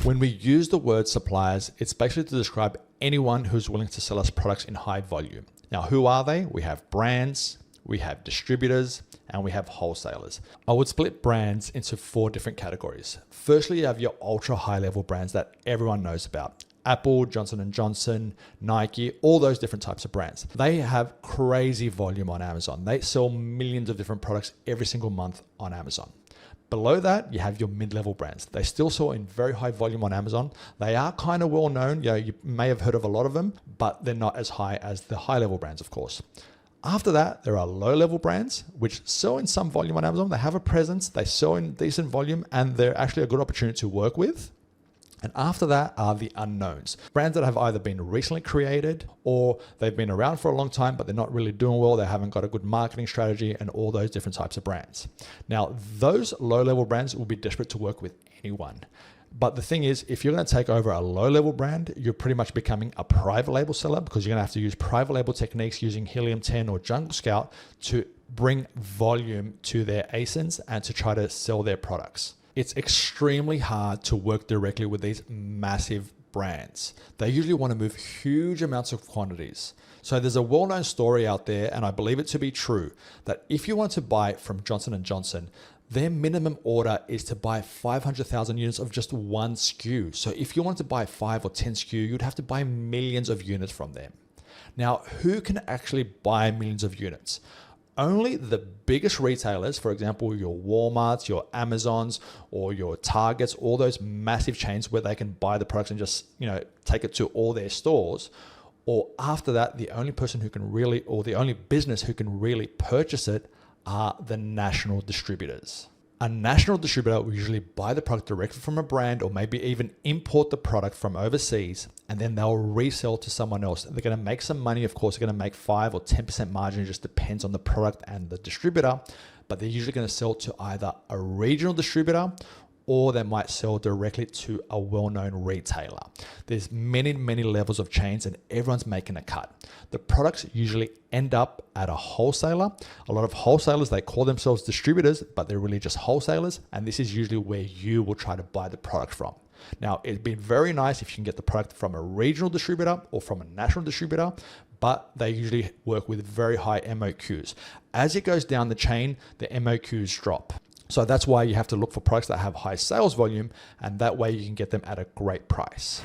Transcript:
When we use the word suppliers, it's basically to describe anyone who's willing to sell us products in high volume. Now, who are they? We have brands, we have distributors, and we have wholesalers. I would split brands into 4 different categories. Firstly, you have your ultra high level brands that everyone knows about. Apple, Johnson & Johnson, Nike, all those different types of brands. They have crazy volume on Amazon. They sell millions of different products every single month on Amazon. Below that, you have your mid-level brands. They still sell in very high volume on Amazon. They are kind of well known. You may have heard of a lot of them, but they're not as high as the high level brands, of course. After that, there are low-level brands, which sell in some volume on Amazon. They have a presence, they sell in decent volume, and they're actually a good opportunity to work with. And after that are the unknowns. Brands that have either been recently created or they've been around for a long time, but they're not really doing well. They haven't got a good marketing strategy and all those different types of brands. Now, those low-level brands will be desperate to work with anyone. But the thing is, if you're going to take over a low-level brand, you're pretty much becoming a private label seller because you're going to have to use private label techniques using Helium 10 or Jungle Scout to bring volume to their ASINs and to try to sell their products. It's extremely hard to work directly with these massive brands. They usually want to move huge amounts of quantities. So there's a well-known story out there, and I believe it to be true, that if you want to buy from Johnson & Johnson, their minimum order is to buy 500,000 units of just one SKU. So if you want to buy 5 or 10 SKU, you'd have to buy millions of units from them. Now, who can actually buy millions of units? Only the biggest retailers, for example, your Walmarts, your Amazons, or your Targets, all those massive chains where they can buy the products and just, take it to all their stores. Or after that, the only person who can really, or the only business who can really purchase it are the national distributors. A national distributor will usually buy the product directly from a brand or maybe even import the product from overseas, and then they'll resell to someone else. They're going to make some money. Of course, they're going to make 5 or 10% margin. It just depends on the product and the distributor, but they're usually going to sell to either a regional distributor or they might sell directly to a well-known retailer. There's many, many levels of chains and everyone's making a cut. The products usually end up at a wholesaler. A lot of wholesalers, they call themselves distributors, but they're really just wholesalers. And this is usually where you will try to buy the product from. Now, it'd be very nice if you can get the product from a regional distributor or from a national distributor, but they usually work with very high MOQs. As it goes down the chain, the MOQs drop. So that's why you have to look for products that have high sales volume, and that way you can get them at a great price.